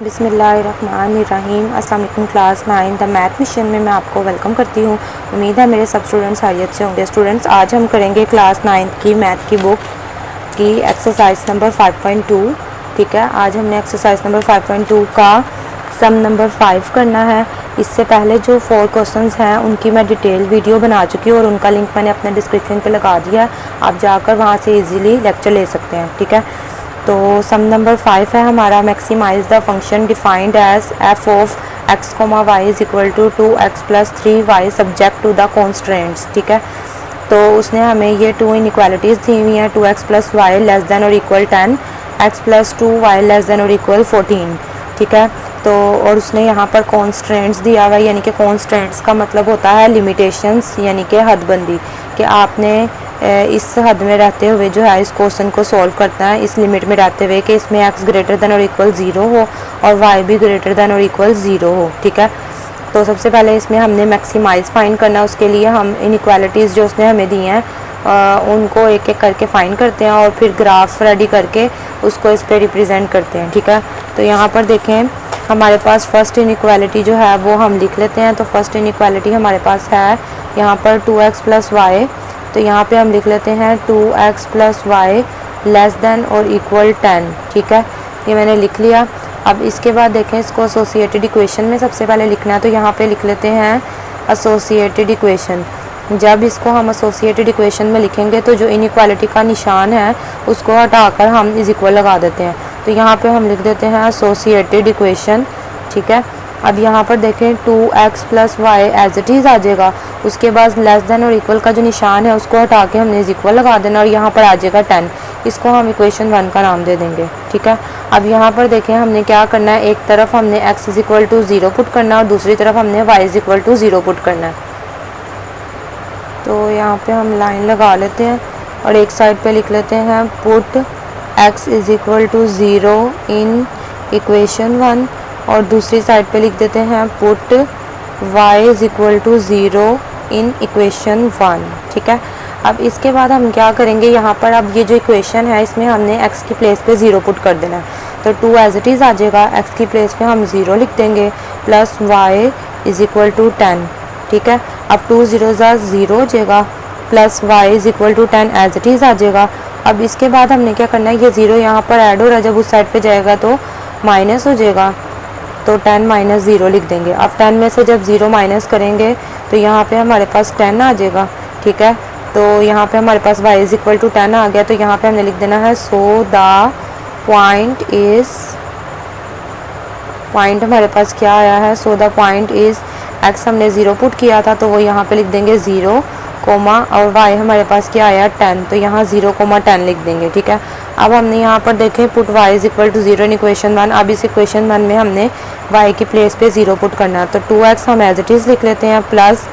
बिस्मिल्लाहिर्रहमानिर्रहीम। अस्सलाम वालेकुम क्लास 9 द मैथ मिशन में मैं आपको वेलकम करती हूँ। उम्मीद है मेरे सब स्टूडेंट्स खैरियत से होंगे। स्टूडेंट्स, आज हम करेंगे क्लास 9 की मैथ की बुक की एक्सरसाइज नंबर 5.2। ठीक है, आज हमने एक्सरसाइज नंबर 5.2 का सम नंबर 5 करना है। इससे पहले जो 4 क्वेश्चंस हैं उनकी मैं डिटेल वीडियो बना चुकी हूँ और उनका लिंक मैंने अपने डिस्क्रिप्शन पे लगा दिया है। आप जाकर वहाँ से इजीली लेक्चर ले सकते हैं। ठीक है, तो सम नंबर 5 है हमारा, maximise the function defined as F of X comma Y is equal to 2x + 3y subject to the constraints. ठीक है, तो उसने हमें ये 2 इनइक्वालिटीज़ दी हुई हैं, 2x + y लेस देन और equal 10, x + 2y less than और इक्वल 14। ठीक है, तो और उसने यहाँ पर कॉन्स्ट्रेंट्स दिया हुआ है, यानी कि कॉन्स्ट्रेंट्स का मतलब होता है लिमिटेशंस, यानी कि हदबंदी, कि आपने इस हद में रहते हुए जो है इस क्वेश्चन को सॉल्व करना है, इस लिमिट में रहते हुए कि इसमें x ग्रेटर देन और इक्वल 0 हो और y भी ग्रेटर देन और इक्वल 0 हो। ठीक है, तो सबसे पहले इसमें हमने मैक्सिमाइज़ फाइंड करना है। उसके लिए हम इनइक्वालिटीज़ जो उसने हमें दी हैं उनको एक एक करके फाइंड करते हैं और फिर ग्राफ रेडी करके उसको इस पर रिप्रेजेंट करते हैं। ठीक है, तो यहाँ पर देखें हमारे पास फर्स्ट इनइक्वालिटी जो है वो हम लिख लेते हैं। तो फर्स्ट इनइक्वालिटी हमारे पास है यहाँ पर 2x + y, तो यहाँ पे हम लिख लेते हैं 2x + y लेस देन और इक्वल 10। ठीक है, ये मैंने लिख लिया। अब इसके बाद देखें इसको एसोसिएटेड इक्वेशन में सबसे पहले लिखना है, तो यहाँ पे लिख लेते हैं एसोसिएटेड इक्वेशन। जब इसको हम एसोसिएटेड इक्वेशन में लिखेंगे तो जो इनइक्वालिटी का निशान है उसको हटाकर हम इज इक्वल लगा देते हैं, तो यहाँ पे हम लिख देते हैं एसोसिएटेड इक्वेशन। ठीक है, अब यहाँ पर देखें 2x + y as it is आ जाएगा, उसके बाद लेस देन और इक्वल का जो निशान है उसको हटा के हमने इज इक्वल लगा देना और यहाँ पर आ जाएगा 10। इसको हम इक्वेशन 1 का नाम दे देंगे। ठीक है, अब यहाँ पर देखें हमने क्या करना है, एक तरफ हमने x = 0 पुट करना है और दूसरी तरफ हमने y = 0 पुट करना है। तो यहाँ पे हम लाइन लगा लेते हैं और एक साइड पे लिख लेते हैं पुट x = 0 इन इक्वेशन 1 और दूसरी साइड पे लिख देते हैं पुट y = 0 इन इक्वेशन 1। ठीक है, अब इसके बाद हम क्या करेंगे, यहाँ पर अब ये जो इक्वेशन है इसमें हमने x की प्लेस पे 0 पुट कर देना है, तो 2 एज इट इज़ आ जाएगा, x की प्लेस पे हम 0 लिख देंगे प्लस y = 10। ठीक है, अब 2 0 0 हो जाएगा plus y = 10 as it is आ जाएगा। अब इसके बाद हमने क्या करना है, ये 0 यहाँ पर ऐड हो रहा है, जब उस साइड पे जाएगा तो माइनस हो जाएगा, तो 10 - 0 लिख देंगे। अब 10 में से जब 0 माइनस करेंगे तो यहाँ पे हमारे पास 10 आ जाएगा। ठीक है, तो यहाँ पे हमारे पास y = 10 आ गया, तो यहाँ पे हमने लिख देना है सो द पॉइंट हमारे पास क्या आया है, so the point is x हमने 0 पुट किया था तो वो यहाँ पे लिख देंगे 0, और y हमारे पास क्या आया 10, तो यहाँ 0,10 लिख देंगे। ठीक है, अब हमने यहाँ पर देखें पुट y = 0 इन इक्वेशन 1। अब इस इक्वेशन 1 में हमने y की प्लेस पे 0 पुट करना है, तो 2x हम एज इट इज़ लिख लेते हैं प्लस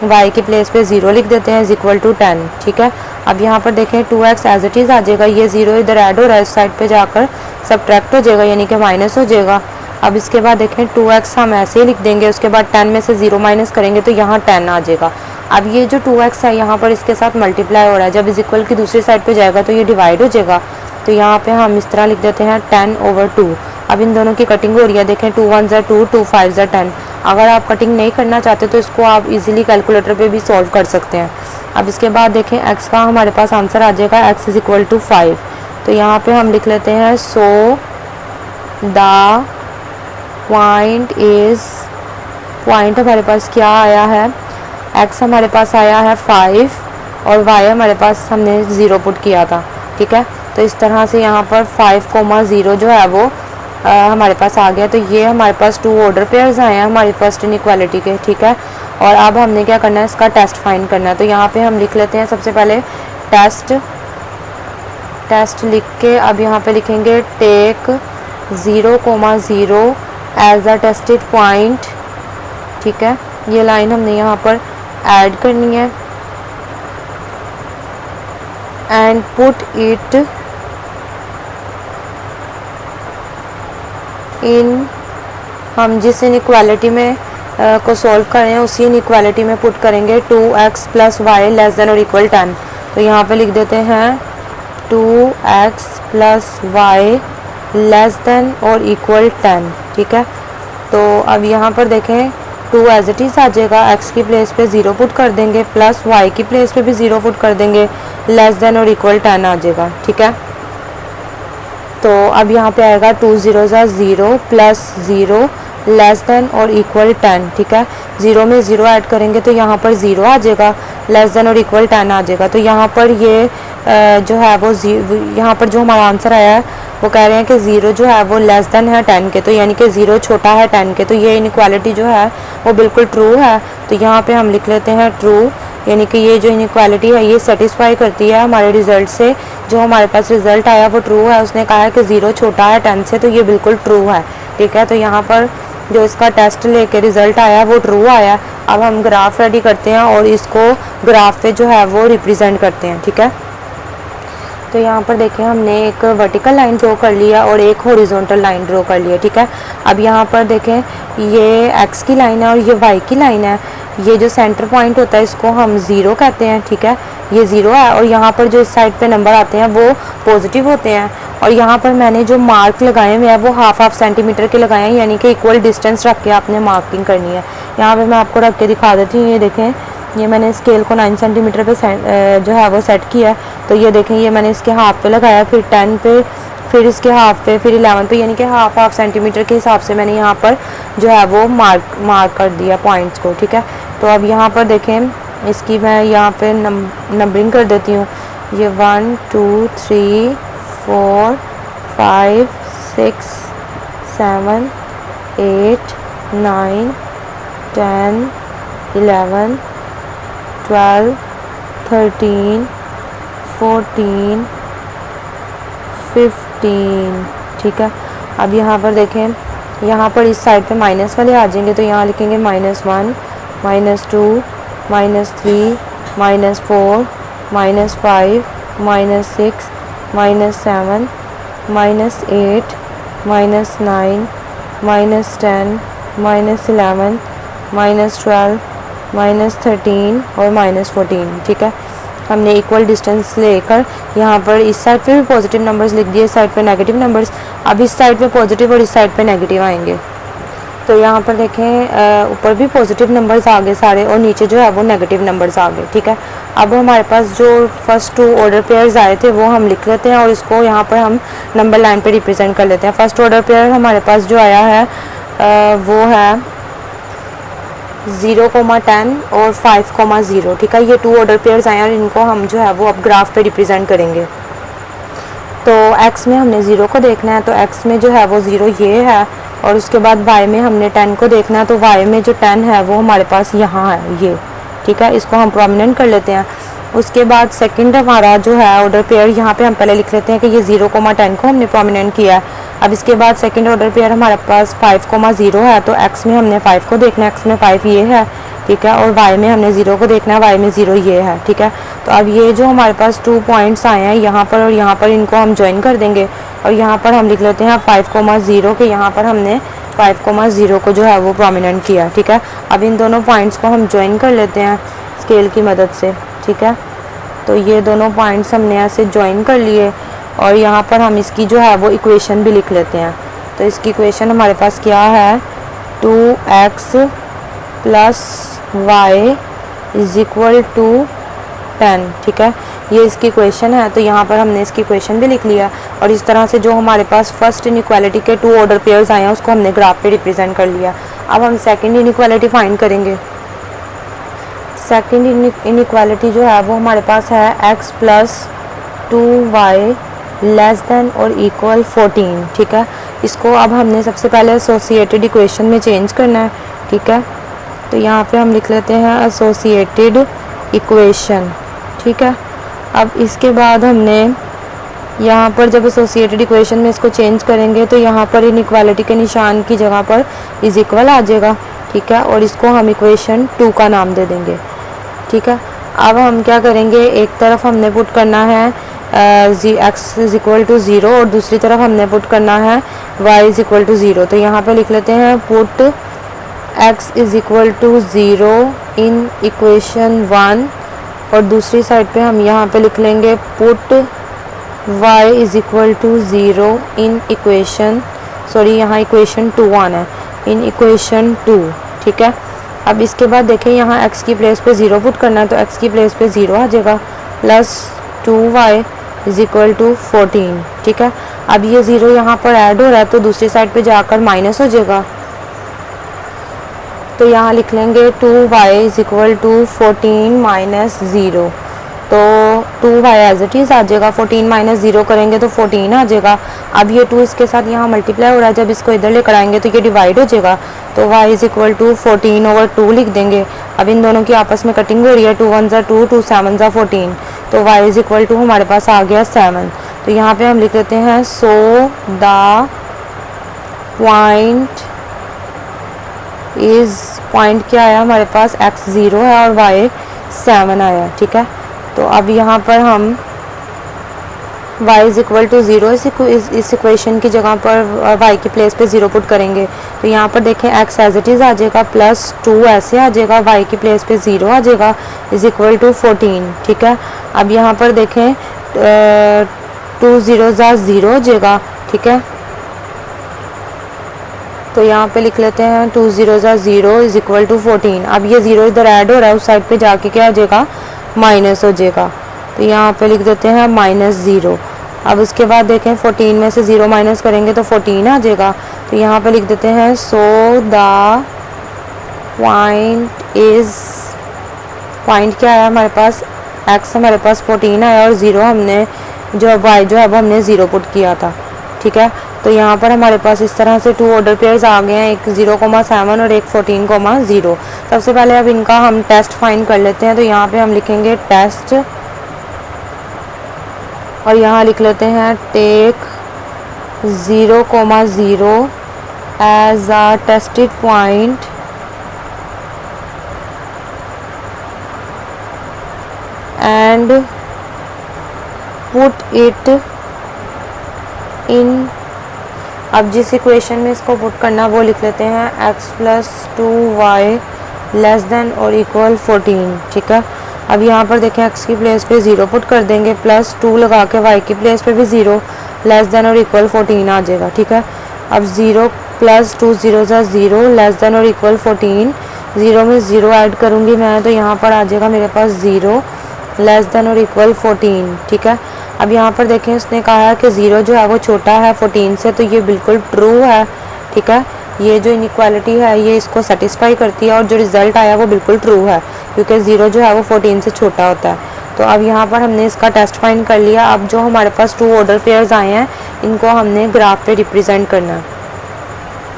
y की प्लेस पे 0 लिख देते हैं = 10। ठीक है, अब यहाँ पर देखें 2x एज इट इज़ आ जाएगा, ये 0 इधर ऐड हो रहा है, इस साइड पे जाकर सब्ट्रैक्ट हो जाएगा यानी कि माइनस हो जाएगा। अब इसके बाद देखें 2x हम ऐसे ही लिख देंगे, उसके बाद 10 में से 0 माइनस करेंगे तो यहाँ 10 आ जाएगा। अब ये जो 2x है यहाँ पर इसके साथ मल्टीप्लाई हो रहा है, जब इज इक्वल की दूसरी साइड पे जाएगा तो ये डिवाइड हो जाएगा, तो यहाँ पे हम इस तरह लिख देते हैं 10/2। अब इन दोनों की कटिंग हो रही है, देखें 2 1 2, 2 5 10। अगर आप कटिंग नहीं करना चाहते तो इसको आप इजीली कैलकुलेटर पे भी सॉल्व कर सकते हैं। अब इसके बाद देखें x का हमारे पास आंसर आ जाएगा x = 5, तो यहाँ पे हम लिख लेते हैं सो द पॉइंट हमारे पास क्या आया है, x हमारे पास आया है 5 और y हमारे पास हमने 0 पुट किया था। ठीक है, तो इस तरह से यहाँ पर 5,0 जो है वो हमारे पास आ गया, तो ये हमारे पास 2 ऑर्डर पेयर्स आए हैं हमारी फर्स्ट इनइक्वालिटी के। ठीक है, और अब हमने क्या करना है, इसका टेस्ट फाइंड करना है, तो यहाँ पे हम लिख लेते हैं सबसे पहले टेस्ट लिख के अब यहाँ पे लिखेंगे take 0,0 as a tested point. ठीक है, ये लाइन हमने यहाँ पर ऐड करनी है एंड पुट इट इन, हम जिस इनइक्वालिटी में को सॉल्व कर रहे हैं उसी इनइक्वालिटी में पुट करेंगे 2x + y लेस देन और इक्वल 10, तो यहाँ पे लिख देते हैं 2x + y लेस देन और इक्वल 10, ठीक है। तो अब यहाँ पर देखें 2 एज इट इज़ आ जाएगा, x की प्लेस पे 0 पुट कर देंगे, प्लस y की प्लेस पे भी 0 पुट कर देंगे, लेस देन और इक्वल 10 आ जाएगा, ठीक है। तो अब यहाँ पे आएगा 2 0 0 प्लस 0 लेस देन और इक्वल 10, ठीक है। 0 में 0 ऐड करेंगे तो यहाँ पर 0 आ जाएगा, लेस देन और इक्वल 10 आ जाएगा। तो यहाँ पर ये जो है वो यहाँ पर जो हमारा आंसर आया है वो कह रहे हैं कि 0 जो है वो लेस देन है 10 के, तो यानी कि 0 छोटा है 10 के, तो ये इनइक्वालिटी जो है वो बिल्कुल ट्रू है। तो यहाँ पे हम लिख लेते हैं ट्रू, यानी कि ये जो इनइक्वालिटी है ये सेटिस्फाई करती है हमारे रिज़ल्ट से। जो हमारे पास रिज़ल्ट आया वो ट्रू है, उसने कहा है कि 0 छोटा है 10 से, तो ये बिल्कुल ट्रू है, ठीक है। तो यहाँ पर जो इसका टेस्ट लेके रिज़ल्ट आया वो ट्रू आया। अब हम ग्राफ रेडी करते हैं और इसको ग्राफ पे जो है वो रिप्रेजेंट करते हैं, ठीक है। तो यहाँ पर देखें हमने एक वर्टिकल लाइन ड्रॉ कर लिया और एक हॉरिजॉन्टल लाइन ड्रॉ कर लिया, ठीक है। अब यहाँ पर देखें ये x की लाइन है और ये y की लाइन है। ये जो सेंटर पॉइंट होता है इसको हम 0 कहते हैं, ठीक है। ये 0 है और यहाँ पर जो इस साइड पे नंबर आते हैं वो पॉजिटिव होते हैं। और यहाँ पर मैंने जो मार्क लगाए हुए हैं वो हाफ सेंटीमीटर के लगाए हैं, यानी कि इक्वल डिस्टेंस रख के आपने मार्किंग करनी है। यहाँ पर मैं आपको रख के दिखा देती हूँ। ये देखें, ये मैंने स्केल को 9 सेंटीमीटर पे जो है वो सेट किया है। तो ये देखें, ये मैंने इसके हाफ पे लगाया, फिर 10 पे, फिर इसके हाफ पे, फिर 11 पे, यानी कि हाफ सेंटीमीटर के हिसाब से मैंने यहाँ पर जो है वो मार्क कर दिया पॉइंट्स को, ठीक है। तो अब यहाँ पर देखें इसकी मैं यहाँ पे नंबरिंग कर देती हूँ। ये 1 2 3 4 5 6 7 8 9 10 11 12 13 14 15, ठीक है। अब यहाँ पर देखें, यहाँ पर इस साइड पे माइनस वाले आ जाएंगे, तो यहाँ लिखेंगे -1 -2 -3 -4 -5 -6 -7 -8 -9 -10 -11 -12 -13 और -14, ठीक है। हमने इक्वल डिस्टेंस लेकर यहाँ पर इस साइड पे भी पॉजिटिव नंबर्स लिख दिए, इस साइड पे नेगेटिव नंबर्स। अब इस साइड पे पॉजिटिव और इस साइड पे नेगेटिव आएंगे। तो यहाँ पर देखें ऊपर भी पॉजिटिव नंबर्स आ गए सारे और नीचे जो है वो नेगेटिव नंबर्स आ गए, ठीक है। अब हमारे पास जो फर्स्ट 2 ऑर्डर पेयर्स आए थे वो हम लिख लेते हैं और इसको यहाँ पर हम नंबर लाइन पे रिप्रेजेंट कर लेते हैं। फर्स्ट ऑर्डर पेयर हमारे पास जो आया है वो है 0,10 और 5,0, ठीक है। ये 2 ऑर्डर पेयर्स आए हैं और इनको हम जो है वो अब ग्राफ पे रिप्रेजेंट करेंगे। तो x में हमने 0 को देखना है, तो x में जो है वो 0 ये है, और उसके बाद y में हमने 10 को देखना है, तो y में जो 10 है वो हमारे पास यहाँ है, ये, ठीक है। इसको हम प्रोमिनेंट कर लेते हैं। उसके बाद सेकंड हमारा जो है ऑर्डर पेयर, यहाँ पे हम पहले लिख लेते हैं कि ये 0,10 को हमने प्रोमिनेंट किया है। अब इसके बाद सेकंड ऑर्डर पेयर हमारे पास 5,0 है, तो x में हमने 5 को देखना है, x में 5 ये है, ठीक है। और y में हमने 0 को देखना है, y में 0 ये है, ठीक है। तो अब ये जो हमारे पास 2 पॉइंट्स आए हैं यहाँ पर और यहाँ पर, इनको हम ज्वाइन कर देंगे और यहाँ पर हम लिख लेते हैं 5,0 के, यहाँ पर हमने 5,0 को जो है वो प्रोमिनेंट किया, ठीक है। अब इन दोनों पॉइंट्स को हम ज्वाइन कर लेते हैं स्केल की मदद से, ठीक है। तो ये दोनों पॉइंट्स हमने ऐसे ज्वाइन कर लिए और यहाँ पर हम इसकी जो है वो इक्वेशन भी लिख लेते हैं। तो इसकी इक्वेशन हमारे पास क्या है, 2x + y = 10, ठीक है। ये इसकी इक्वेशन है। तो यहाँ पर हमने इसकी इक्वेशन भी लिख लिया और इस तरह से जो हमारे पास फर्स्ट इनइक्वालिटी के 2 ऑर्डर पेयर्स आए हैं उसको हमने ग्राफ पे रिप्रेजेंट कर लिया। अब हम सेकंड इनइक्वालिटी फाइंड करेंगे। सेकंड इनइक्वालिटी जो है वो हमारे पास है x + 2y <= 14, ठीक है। इसको अब हमने सबसे पहले एसोसिएटेड इक्वेशन में चेंज करना है, ठीक है। तो यहाँ पे हम लिख लेते हैं एसोसिएटेड इक्वेशन, ठीक है। अब इसके बाद हमने यहाँ पर जब एसोसिएटेड इक्वेशन में इसको चेंज करेंगे तो यहाँ पर इनइक्वालिटी के निशान की जगह पर = आ जाएगा, ठीक है। और इसको हम इक्वेशन 2 का नाम दे देंगे, ठीक है। अब हम क्या करेंगे, एक तरफ हमने पुट करना है x = 0 और दूसरी तरफ हमने पुट करना है y = 0। तो यहाँ पे लिख लेते हैं पुट x = 0 इन इक्वेशन 1 और दूसरी साइड पे हम यहाँ पे लिख लेंगे put y is equal to 0 in equation, sorry यहाँ इक्वेशन 2 आना है, इन इक्वेशन 2, ठीक है। अब इसके बाद देखें यहाँ x की प्लेस पे 0 पुट करना है, तो x की प्लेस पे 0 आ जाएगा, plus 2y is equal to 14, ठीक है। अब ये 0 यहाँ पर ऐड हो रहा है तो दूसरी साइड पे जाकर माइनस हो जाएगा, तो यहाँ लिख लेंगे 2y is equal to 14 minus 0, तो 2y एज इट इज़ आ जाएगा, 14 माइनस 0 करेंगे तो 14 आ जाएगा। अब ये 2 इसके साथ यहाँ मल्टीप्लाई हो रहा है, जब इसको इधर लेकर आएंगे तो ये डिवाइड हो जाएगा, तो y is equal to 14 over 2 लिख देंगे। अब इन दोनों की आपस में कटिंग हो रही है, 2 1 2, 2 7 14, तो y इज इक्वल टू हमारे पास आ गया 7। तो यहाँ पे हम लिख लेते हैं so the point is, point क्या आया हमारे पास, x 0 है और y 7 आया, ठीक है। तो अब यहाँ पर हम y इज इक्वल टू 0 इस इक्वेशन की जगह पर y की प्लेस पे 0 पुट करेंगे, तो यहाँ पर देखें x एज इट इज़ आ जाएगा, प्लस 2 ऐसे आ जाएगा, y की प्लेस पे 0 आ जाएगा, इज इक्वल टू 14, ठीक है। अब यहाँ पर देखें 2 0 0 हो जाएगा, ठीक है। तो यहाँ पे लिख लेते हैं 2 0 0 इज इक्वल टू 14। अब ये 0 इधर ऐड हो रहा है, उस साइड पे जाके क्या आ जाएगा, माइनस हो जाएगा, तो यहाँ पे लिख देते हैं -0। अब उसके बाद देखें 14 में से 0 माइनस करेंगे तो 14 आ जाएगा, तो यहाँ पे लिख देते हैं so the point is, point क्या आया हमारे पास, x हमारे पास 14 आया और 0 हमने जो y जो है वो हमने 0 पुट किया था, ठीक है। तो यहाँ पर हमारे पास इस तरह से 2 ऑर्डर पेयर्स आ गए हैं, एक 0,7 और एक 14,0। सबसे पहले अब इनका हम टेस्ट फाइंड कर लेते हैं, तो यहाँ पे हम लिखेंगे टेस्ट और यहाँ लिख लेते हैं take 0,0 as a tested point and put it in, अब जिस इक्वेशन में इसको पुट करना वो लिख लेते हैं x plus 2y less than और इक्वल 14, ठीक है। अब यहाँ पर देखें x की प्लेस पे 0 पुट कर देंगे, प्लस 2 लगा के y की प्लेस पे भी 0 लेस देन और इक्वल 14 आ जाएगा, ठीक है। अब 0 प्लस 2 0 0 लेस देन और इक्वल 14, 0 में 0 ऐड करूँगी मैं, तो यहाँ पर आ जाएगा मेरे पास 0 लेस देन और इक्वल 14, ठीक है। अब यहाँ पर देखें उसने कहा है कि 0 जो है वो छोटा है 14 से, तो ये बिल्कुल ट्रू है, ठीक है। ये जो इनइक्वालिटी है ये इसको सेटिस्फाई करती है और जो रिज़ल्ट आया वो बिल्कुल ट्रू है, क्योंकि 0 जो है वो 14 से छोटा होता है। तो अब यहाँ पर हमने इसका टेस्ट फाइंड कर लिया। अब जो हमारे पास 2 ऑर्डर पेयर्स आए हैं इनको हमने ग्राफ पे रिप्रेजेंट करना है।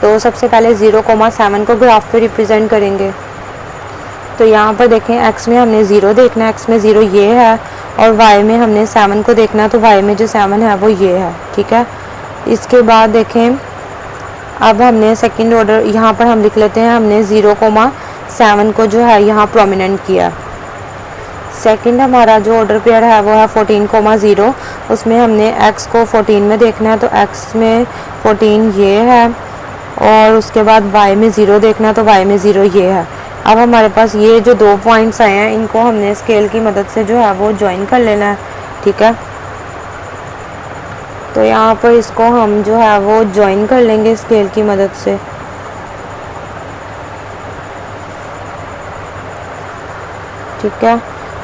तो सबसे पहले 0,7 को ग्राफ पे रिप्रेजेंट करेंगे। तो यहाँ पर देखें x में हमने 0 देखना है, x में 0 ये है, और y में हमने 7 को देखना है, तो y में जो 7 है वो ये है, ठीक है। इसके बाद देखें अब हमने सेकंड ऑर्डर यहाँ पर हम लिख लेते हैं, हमने 0,7 को जो है यहाँ प्रोमिनेंट किया। सेकंड हमारा जो ऑर्डर पेयर है वो है 14,0, उसमें हमने x को 14 में देखना है, तो x में 14 ये है, और उसके बाद y में 0 देखना है, तो y में 0 ये है। अब हमारे पास ये जो 2 पॉइंट्स आए हैं इनको हमने स्केल की मदद से जो है वो ज्वाइन कर लेना है, ठीक है। तो यहाँ पर इसको हम जो है वो ज्वाइन कर लेंगे स्केल की मदद से। ठीक है,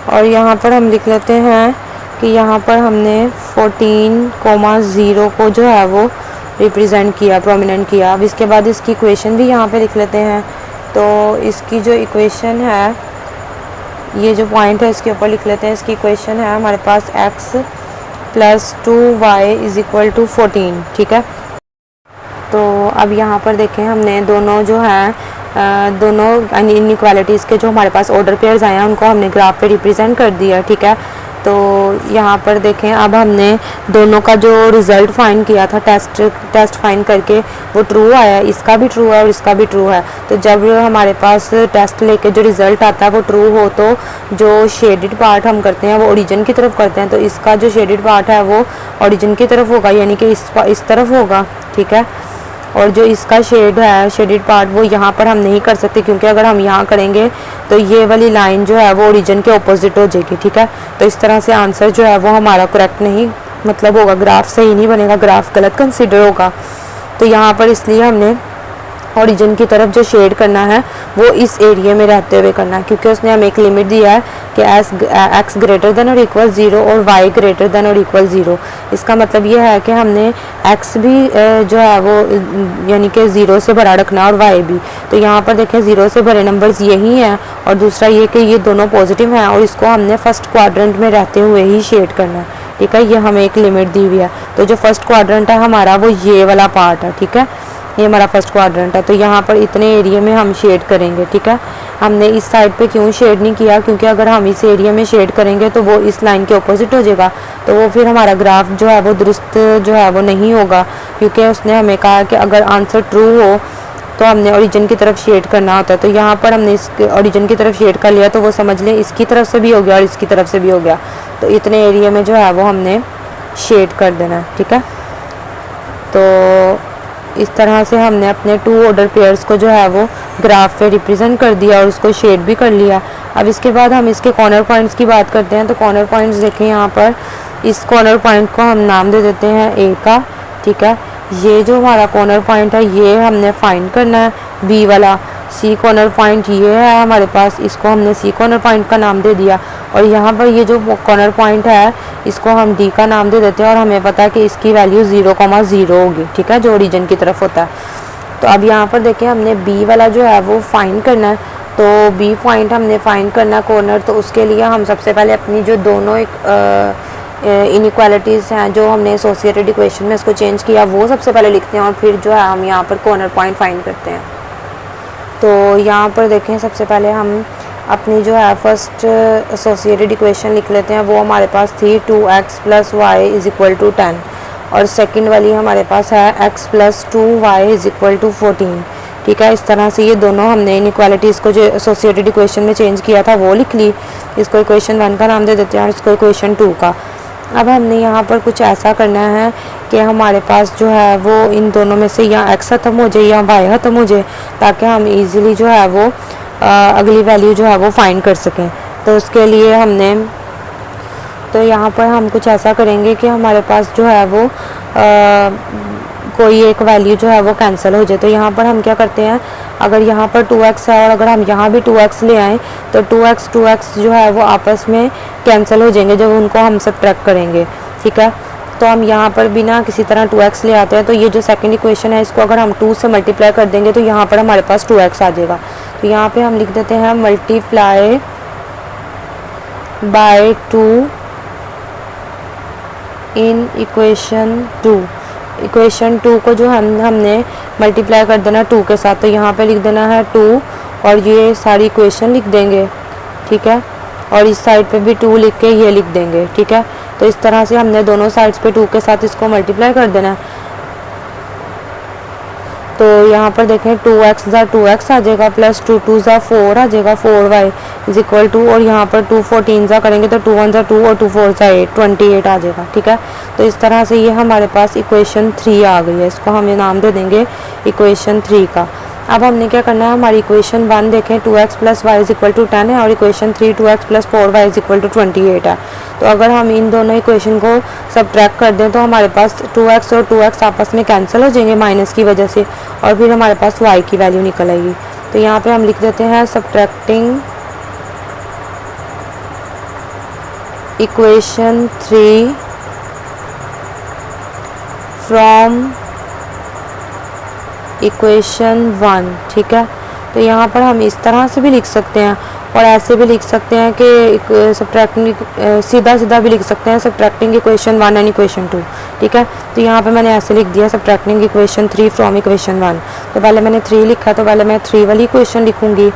और यहाँ पर हम लिख लेते हैं कि यहाँ पर हमने 14,0 को जो है वो रिप्रेजेंट किया, प्रोमिनेंट किया। अब इसके बाद इसकी इक्वेशन भी यहाँ पे लिख लेते हैं। तो इसकी जो इक्वेशन है, ये जो पॉइंट है इसके ऊपर लिख लेते हैं। इसकी इक्वेशन है हमारे पास x plus 2y is equal to 14, ठीक है। तो अब यहाँ पर देखें हमने दोनों जो हैं दोनों इनइक्वालिटीज़ के जो हमारे पास ऑर्डर पेयर्स आए हैं उनको हमने ग्राफ पे रिप्रेजेंट कर दिया, ठीक है। तो यहाँ पर देखें अब हमने दोनों का जो रिज़ल्ट फाइंड किया था टेस्ट फाइंड करके वो ट्रू आया, इसका भी ट्रू है और इसका भी ट्रू है। तो जब हमारे पास टेस्ट लेके जो रिज़ल्ट आता है वो ट्रू हो तो जो शेडेड पार्ट हम करते हैं वो ओरिजिन की तरफ करते हैं। तो इसका जो शेडेड पार्ट है वो ओरिजिन की तरफ होगा, यानी कि इस तरफ होगा, ठीक है। और जो इसका शेड है, शेडेड पार्ट, वो यहाँ पर हम नहीं कर सकते क्योंकि अगर हम यहाँ करेंगे तो ये वाली लाइन जो है वो ओरिजिन के ऑपोजिट हो जाएगी, ठीक है। तो इस तरह से आंसर जो है वो हमारा करेक्ट नहीं मतलब होगा, ग्राफ सही नहीं बनेगा, ग्राफ गलत कंसिडर होगा। तो यहाँ पर इसलिए हमने ओरिजिन की तरफ जो शेड करना है वो इस एरिया में रहते हुए करना है, क्योंकि उसने हमें एक लिमिट दिया है कि एक्स ग्रेटर देन और इक्वल 0 और वाई ग्रेटर देन और इक्वल 0। इसका मतलब ये है कि हमने एक्स भी जो है वो यानी कि 0 से बड़ा रखना है और वाई भी। तो यहाँ पर देखें 0 से बड़े नंबर्स यही हैं, और दूसरा ये कि ये दोनों पॉजिटिव हैं और इसको हमने फर्स्ट क्वाड्रेंट में रहते हुए ही शेड करना है। ठीक है, ये हमें एक लिमिट दी हुई है। तो जो फर्स्ट क्वाड्रेंट है हमारा वो ये वाला पार्ट है। ठीक है, ये हमारा फर्स्ट क्वाड्रेंट है। तो यहाँ पर इतने एरिया में हम शेड करेंगे। ठीक है, हमने इस साइड पे क्यों शेड नहीं किया, क्योंकि अगर हम इस एरिया में शेड करेंगे तो वो इस लाइन के ऑपोजिट हो जाएगा, तो वो फिर हमारा ग्राफ जो है वो दुरुस्त जो है वो नहीं होगा, क्योंकि उसने हमें कहा कि अगर आंसर ट्रू हो तो हमने ओरिजिन की तरफ शेड करना होता है। तो यहाँ पर हमने इस ओरिजिन की तरफ शेड कर लिया, तो वो समझ लें इसकी तरफ से भी हो गया और इसकी तरफ से भी हो गया। तो इतने एरिया में जो है वो हमने शेड कर देना है। ठीक है, तो इस तरह से हमने अपने 2 ऑर्डर पेयर्स को जो है वो ग्राफ पे रिप्रेजेंट कर दिया और उसको शेड भी कर लिया। अब इसके बाद हम इसके कॉर्नर पॉइंट्स की बात करते हैं। तो कॉर्नर पॉइंट्स देखें, यहाँ पर इस कॉर्नर पॉइंट को हम नाम दे देते हैं ए का। ठीक है, ये जो हमारा कॉर्नर पॉइंट है ये हमने फाइंड करना है, बी वाला। सी कॉर्नर पॉइंट ये है हमारे पास, इसको हमने सी कॉर्नर पॉइंट का नाम दे दिया। और यहाँ पर ये जो कॉर्नर पॉइंट है इसको हम डी का नाम दे देते हैं, और हमें पता है कि इसकी वैल्यू 0,0 होगी। ठीक है, जो ओरिजिन की तरफ होता है। तो अब यहाँ पर देखें हमने बी वाला जो है वो फाइंड करना है। तो बी पॉइंट हमने फाइंड करना है कॉर्नर। तो उसके लिए हम सबसे पहले अपनी जो दोनों इनइक्वालिटीज़ हैं जो हमने एसोसिएटेड इक्वेशन में इसको चेंज किया वो सबसे पहले लिखते हैं, और फिर जो है हम यहाँ पर कॉर्नर पॉइंट फाइंड करते हैं। तो यहाँ पर देखें सबसे पहले हम अपनी जो है फर्स्ट एसोसिएटेड इक्वेशन लिख लेते हैं। वो हमारे पास थी 2x + y = 10, और सेकंड वाली हमारे पास है x + 2y = 14। ठीक है, इस तरह से ये दोनों हमने इनइक्वालिटीज़ को जो एसोसिएटेड इक्वेशन में चेंज किया था वो लिख ली। इसको इक्वेशन 1 का नाम दे देते हैं और इसको इक्वेशन 2 का। अब हमने यहाँ पर कुछ ऐसा करना है कि हमारे पास जो है वो इन दोनों में से या x ख़त्म हो जाए या y ख़त्म हो जाए, ताकि हम इजीली जो है वो अगली वैल्यू जो है वो फाइंड कर सकें। तो उसके लिए हमने तो यहाँ पर हम कुछ ऐसा करेंगे कि हमारे पास जो है वो कोई एक वैल्यू जो है वो कैंसिल हो जाए। तो यहाँ पर हम क्या करते हैं, अगर यहाँ पर 2x है और अगर हम यहाँ भी 2x ले आएँ तो 2x जो है वो आपस में कैंसिल हो जाएंगे जब उनको हम सब्ट्रैक्ट करेंगे। ठीक है, तो हम यहाँ पर बिना किसी तरह 2x ले आते हैं। तो ये जो सेकंड इक्वेशन है इसको अगर हम 2 से मल्टीप्लाई कर देंगे तो यहाँ पर हमारे पास 2x आ जाएगा। तो यहाँ पे हम लिख देते हैं multiply by 2 in equation 2। Equation 2 को जो हमने मल्टीप्लाई कर देना 2 के साथ। तो यहाँ पे लिख देना है 2 और ये सारी इक्वेशन लिख देंगे। ठीक है, और इस साइड पे भी 2 लिख के ये लिख देंगे। ठीक है, तो इस तरह से हमने दोनों साइड्स पे 2 के साथ इसको मल्टीप्लाई कर देना है। तो यहाँ पर देखें 2x = 2x आ जाएगा, प्लस 2 2 = 4 आ जाएगा, 4y = 2, और यहाँ पर 2 14 सा करेंगे तो 2 1 = 2 और 2 4 = 8 28 आ जाएगा। ठीक है, तो इस तरह से ये हमारे पास इक्वेशन 3 आ गई है। इसको हम ये नाम दे देंगे इक्वेशन 3 का। अब हमने क्या करना है, हमारी इक्वेशन 1 देखें 2x + y = 10 है, और इक्वेशन 3 2x + 4y = 28 है। तो अगर हम इन दोनों इक्वेशन को सब्ट्रैक्ट कर दें तो हमारे पास 2x और 2x आपस में कैंसिल हो जाएंगे माइनस की वजह से, और फिर हमारे पास y की वैल्यू निकल आएगी। तो यहाँ पे हम लिख देते हैं सब्ट्रैक्टिंग इक्वेशन 3 फ्रॉम इक्वेशन 1। ठीक है, तो यहाँ पर हम इस तरह से भी लिख सकते हैं और ऐसे भी लिख सकते हैं कि सब्ट्रैक्टिंग सीधा भी लिख सकते हैं सब्ट्रैक्टिंग इक्वेशन 1 एंड इक्वेशन 2। ठीक है, तो यहाँ पे मैंने ऐसे लिख दिया सब्ट्रैक्टिंग इक्वेशन 3 फ्रॉम इक्वेशन 1। तो पहले मैंने 3 लिखा, तो पहले मैं 3 वाली इक्वेशन लिखूँगी,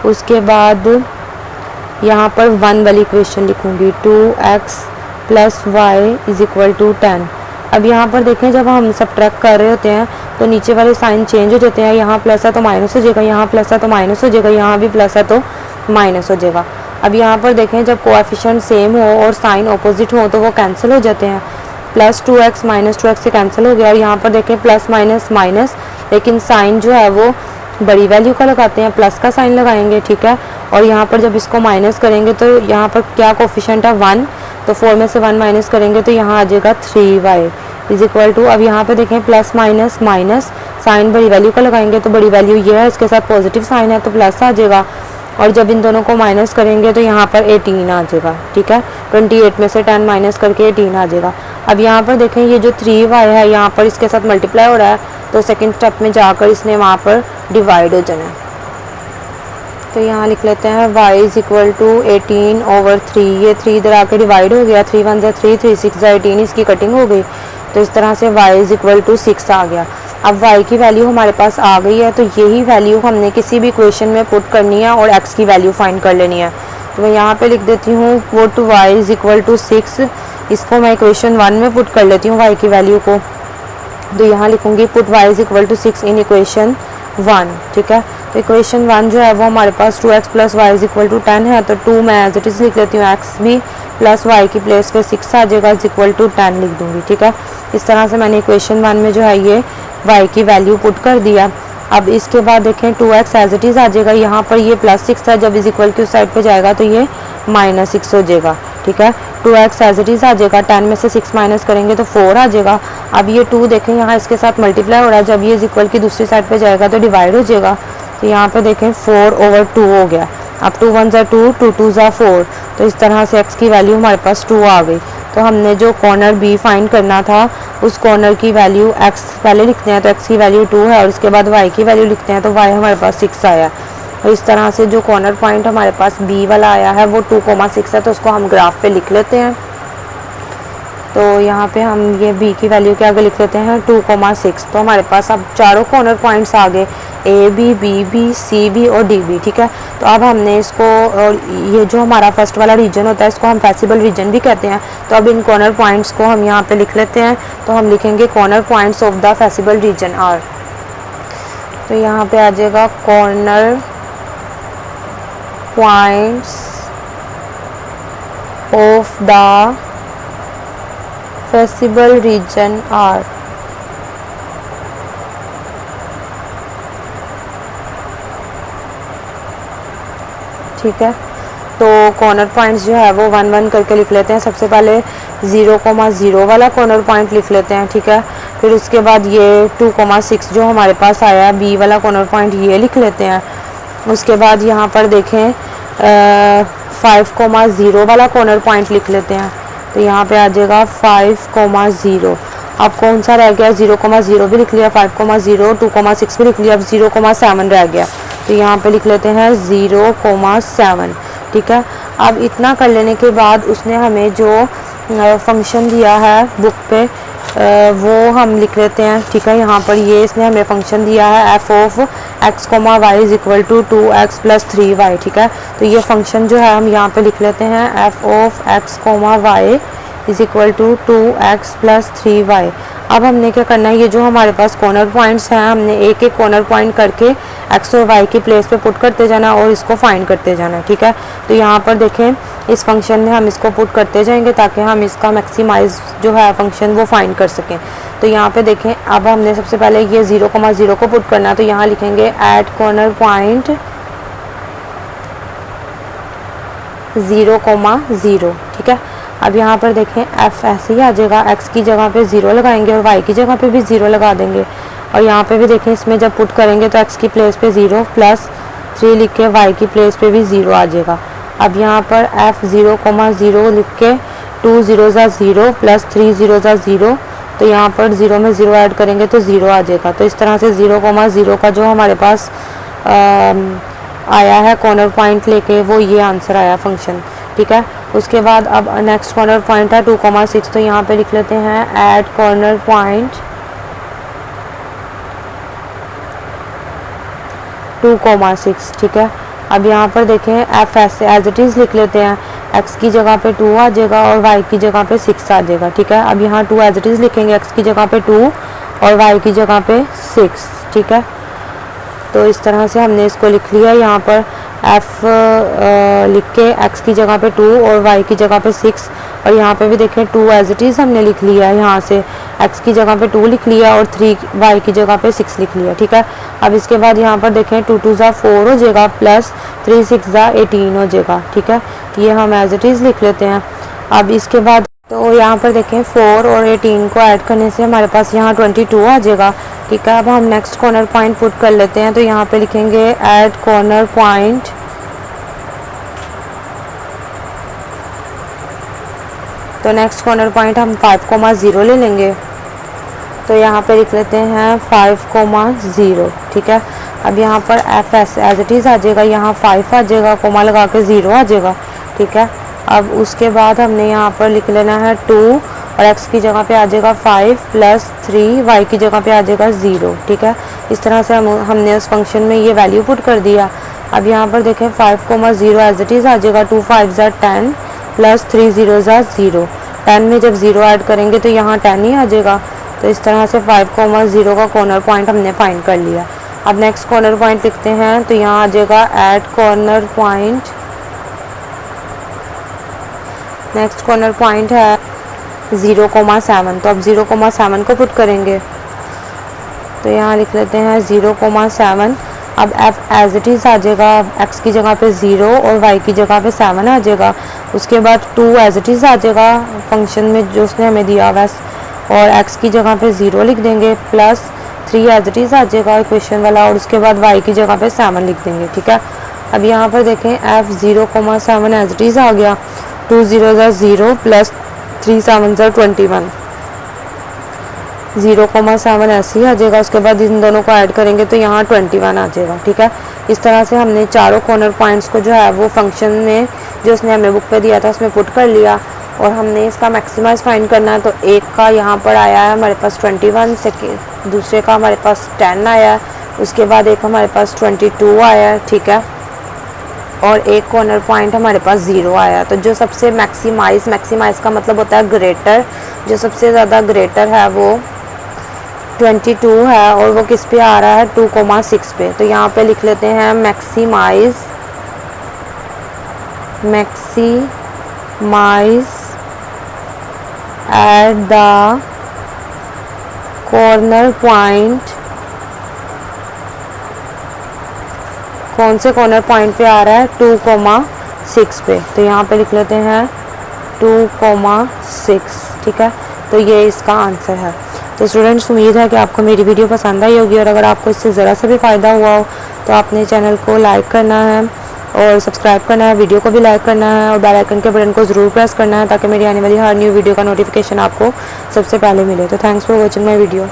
उसके बाद यहाँ पर 1 वाली इक्वेशन लिखूँगी 2x + y = 10। अब यहाँ पर देखें जब हम सब्ट्रैक्ट कर रहे होते हैं तो नीचे वाले साइन चेंज हो जाते हैं, यहाँ प्लस है तो माइनस हो जाएगा, यहाँ प्लस है तो माइनस हो जाएगा, यहाँ भी प्लस है तो माइनस हो जाएगा। अब यहाँ पर देखें जब कोएफिशिएंट सेम हो और साइन ऑपोजिट हो तो वो कैंसिल हो जाते हैं। प्लस 2x - 2x से कैंसिल हो गया, और यहाँ पर देखें प्लस माइनस माइनस, लेकिन साइन जो है वो बड़ी वैल्यू का लगाते हैं, प्लस का साइन लगाएंगे। ठीक है, और यहाँ पर जब इसको माइनस करेंगे तो यहाँ पर क्या कोएफिशिएंट है 1, तो 4 में से 1 माइनस करेंगे तो यहाँ आ जाएगा 3y इज इक्वल टू, अब यहाँ पे देखें प्लस माइनस माइनस, साइन बड़ी वैल्यू का लगाएंगे तो बड़ी वैल्यू ये है, इसके साथ पॉजिटिव साइन है तो प्लस आ जाएगा, और जब इन दोनों को माइनस करेंगे तो यहाँ पर 18 आ जाएगा। ठीक है, 28 में से 10 माइनस करके 18 आ जाएगा। अब यहाँ पर देखें ये जो 3y है यहाँ पर इसके साथ मल्टीप्लाई हो रहा है, तो सेकंड स्टेप में जाकर इसने वहाँ पर डिवाइड हो जाना है। तो यहाँ लिख लेते हैं y इज इक्वल टू 18/3, ये 3 इधर आकर डिवाइड हो गया, 3 1 3 3 6 18, इसकी कटिंग हो गई, तो इस तरह से y इज इक्वल टू 6 आ गया। अब y की वैल्यू हमारे पास आ गई है, तो यही वैल्यू हमने किसी भी इक्वेशन में पुट करनी है और x की वैल्यू फाइंड कर लेनी है। तो मैं यहाँ पे लिख देती हूँ put y is equal to 6, इसको मैं इक्वेशन 1 में पुट कर लेती हूँ y की वैल्यू को, तो यहाँ लिखूँगी put y is equal to 6 in equation 1। ठीक है, तो इक्वेशन 1 जो है वो हमारे पास 2x plus Y is equal to 10 है, तो 2 मैं एज इट इज़ लिख लेती हूँ, x भी प्लस y की प्लेस पे 6 आ जाएगा इज इक्वल टू 10 लिख दूँगी। ठीक है, इस तरह से मैंने इक्वेशन 1 में जो है ये y की वैल्यू पुट कर दिया। अब इसके बाद देखें 2x एज इट इज़ आ जाएगा, यहाँ पर ये प्लस 6 था, जब इज इक्वल की उस साइड पे जाएगा तो ये माइनस 6 हो जाएगा। ठीक है, 2x एज इट इज़ आ जाएगा, 10 में से 6 माइनस करेंगे तो 4 आ जाएगा। अब ये 2 देखें यहाँ इसके साथ मल्टीप्लाई हो रहा है, जब ये इज इक्वल की दूसरी साइड पे जाएगा तो डिवाइड हो जाएगा, तो यहाँ पे देखें 4/2 हो गया। अब 2 1 ज़ा 2, 2 2 ज़ा 4, तो इस तरह से x की वैल्यू हमारे पास 2 आ गई। तो हमने जो कॉर्नर b फाइंड करना था उस कॉर्नर की वैल्यू x पहले लिखते हैं, तो x की वैल्यू 2 है, और उसके बाद y की वैल्यू लिखते हैं तो y हमारे पास 6 आया। और इस तरह से जो कॉर्नर पॉइंट हमारे पास b वाला आया है वो 2,6 है, तो उसको हम ग्राफ पे लिख लेते हैं। तो यहाँ पे हम ये b की वैल्यू के आगे लिख लेते हैं 2,6, तो हमारे पास अब चारों कॉर्नर पॉइंट्स आ गए, a b b b c b और d b। ठीक है, तो अब हमने इसको, और ये जो हमारा फर्स्ट वाला रीजन होता है इसको हम फेसिबल रीजन भी कहते हैं, तो अब इन कॉर्नर पॉइंट्स को हम यहाँ पे लिख लेते हैं। तो हम लिखेंगे corner points of the feasible region R, तो यहाँ पे आ जाएगा corner points of the feasible region R. ठीक है, तो कॉर्नर पॉइंट्स जो है वो 1 1 करके लिख लेते हैं। सबसे पहले 0,0 वाला कॉर्नर पॉइंट लिख लेते हैं। ठीक है, फिर उसके बाद ये 2,6 जो हमारे पास आया b वाला कॉर्नर पॉइंट ये लिख लेते हैं। उसके बाद यहाँ पर देखें 5,0 वाला कॉर्नर पॉइंट लिख लेते हैं, तो यहाँ पे आ जाएगा 5,0। अब कौन सा रह गया, 0,0 भी लिख लिया, 5,0, 2,6 भी लिख लिया, अब 0,7 रह गया, तो यहाँ पे लिख लेते हैं 0,7। ठीक है, अब इतना कर लेने के बाद उसने हमें जो फंक्शन दिया है बुक पे वो हम लिख लेते हैं। ठीक है, यहाँ पर ये इसने हमें फंक्शन दिया है f of x, y is equal to 2x plus 3y। ठीक है, तो ये फंक्शन जो है हम यहाँ पे लिख लेते हैं f of x, y is equal to 2x plus 3y। अब हमने क्या करना है, ये जो हमारे पास कॉर्नर पॉइंट्स हैं हमने एक एक कॉर्नर पॉइंट करके x और y की प्लेस पे पुट करते जाना और इसको फाइंड करते जाना। ठीक है, तो यहाँ पर देखें इस फंक्शन में हम इसको पुट करते जाएंगे ताकि हम इसका मैक्सिमाइज जो है फंक्शन वो फाइंड कर सकें। तो यहाँ पे देखें अब हमने सबसे पहले ये 0,0 को पुट करना है, तो यहाँ लिखेंगे एट कॉर्नर पॉइंट 0,0। ठीक है, अब यहाँ पर देखें f ऐसे ही आ जाएगा, x की जगह पे 0 लगाएंगे और y की जगह पे भी 0 लगा देंगे, और यहाँ पे भी देखें इसमें जब पुट करेंगे तो x की प्लेस पे 0 प्लस 3 लिख के y की प्लेस पे भी 0 आ जाएगा। अब यहाँ पर f 0,0 लिख के 2 0 ज़ा 0 प्लस 3 0 ज़ा 0, तो यहाँ पर 0 में 0 ऐड करेंगे तो 0 आ जाएगा। तो इस तरह से 0,0 का जो हमारे पास आया है कॉर्नर पॉइंट लेके वो ये आंसर आया फंक्शन। ठीक है, उसके बाद अब नेक्स्ट कॉर्नर पॉइंट है 2,6, तो यहाँ पे लिख लेते हैं एट कॉर्नर पॉइंट 2,6। ठीक है, अब यहाँ पर देखें f ऐसे एज इट इज़ लिख लेते हैं, x की जगह पे 2 आ जाएगा और y की जगह पे 6 आ जाएगा। ठीक है, अब यहाँ 2 एज इट इज़ लिखेंगे, x की जगह पे 2 और y की जगह पे 6। ठीक है, तो इस तरह से हमने इसको लिख लिया। यहाँ पर f लिख के x की जगह पे 2 और y की जगह पे 6, और यहाँ पे भी देखें 2 एज इट इज़ हमने लिख लिया है, यहाँ से x की जगह पे 2 लिख लिया और 3 y की जगह पे 6 लिख लिया। ठीक है, अब इसके बाद यहाँ पर देखें 2 2 ज़ा 4 हो जाएगा प्लस 3 6 ज़ा 18 हो जाएगा। ठीक है, ये हम एज इट इज़ लिख लेते हैं। अब इसके बाद तो यहाँ पर देखें 4 और 18 को ऐड करने से हमारे पास यहाँ 22 आ जाएगा। ठीक है, अब हम नेक्स्ट कॉर्नर पॉइंट पुट कर लेते हैं। तो यहाँ पे लिखेंगे ऐड कॉर्नर पॉइंट, तो नेक्स्ट कॉर्नर पॉइंट हम 5,0 ले लेंगे। तो यहाँ पे लिख लेते हैं 5,0। ठीक है, अब यहाँ पर एफ एज इट इज़ आ जाएगा, यहाँ 5 आ जाएगा, कोमा लगा के 0 आ जाएगा। ठीक है, अब उसके बाद हमने यहाँ पर लिख लेना है 2 और x की जगह पे आ जाएगा 5 + 3, y की जगह पे आ जाएगा 0। ठीक है, इस तरह से हमने उस फंक्शन में ये वैल्यू पुट कर दिया। अब यहाँ पर देखें 5,0 एज इट इज़ आ जाएगा, 2 5 = 10 + 3 0 = 0। 10 में जब 0 ऐड करेंगे तो यहाँ 10 ही आ जाएगा। तो इस तरह से 5,0 का कॉर्नर पॉइंट हमने फाइंड कर लिया। अब नेक्स्ट कॉर्नर पॉइंट लिखते हैं। तो यहाँ आ जाएगा add corner point, next corner point है 0,7। तो अब 0,7 को पुट करेंगे। तो यहाँ लिख लेते हैं 0,7। अब f एज इट इज़ आ जाएगा, x की जगह पे 0 और y की जगह पे 7 आ जाएगा। उसके बाद 2 एज इट इज़ आ जाएगा फंक्शन में जो उसने हमें दिया हुआ, और x की जगह पे 0 लिख देंगे, प्लस 3 एज इट इज़ आ जाएगा इक्वेशन वाला, और उसके बाद y की जगह पे 7 लिख देंगे। ठीक है, अब यहाँ पर देखें f 0,7 एज इट इज़ आ गया, 2 0 = 0 + 3 7 = 21, 0,7 ऐसे ही आ जाएगा। उसके बाद इन दोनों को ऐड करेंगे तो यहाँ 21 आ जाएगा। ठीक है, इस तरह से हमने चारों कॉर्नर पॉइंट्स को जो है वो फंक्शन में जो उसने हमें बुक पे दिया था उसमें पुट कर लिया, और हमने इसका मैक्सिमाइज फाइंड करना है। तो एक का यहाँ पर आया है हमारे पास 21, दूसरे का हमारे पास 10 आया है, उसके बाद एक हमारे पास 22 आया है। ठीक है, और एक कॉर्नर पॉइंट हमारे पास 0 आया। तो जो सबसे मैक्सिमाइज का मतलब होता है ग्रेटर, जो सबसे ज़्यादा ग्रेटर है वो 22 है, और वो किस पे आ रहा है 2,6 पे। तो यहाँ पे लिख लेते हैं maximise at the corner point, कौन से कॉर्नर पॉइंट पे आ रहा है 2,6 पे। तो यहाँ पे लिख लेते हैं 2,6। ठीक है, तो ये इसका आंसर है। तो स्टूडेंट्स, उम्मीद है कि आपको मेरी वीडियो पसंद आई होगी, और अगर आपको इससे ज़रा सा भी फ़ायदा हुआ हो तो आपने चैनल को लाइक करना है और सब्सक्राइब करना है, वीडियो को भी लाइक करना है, और बेल आइकन के बटन को ज़रूर प्रेस करना है ताकि मेरी आने वाली हर न्यू वीडियो का नोटिफिकेशन आपको सबसे पहले मिले। तो thanks for watching my video.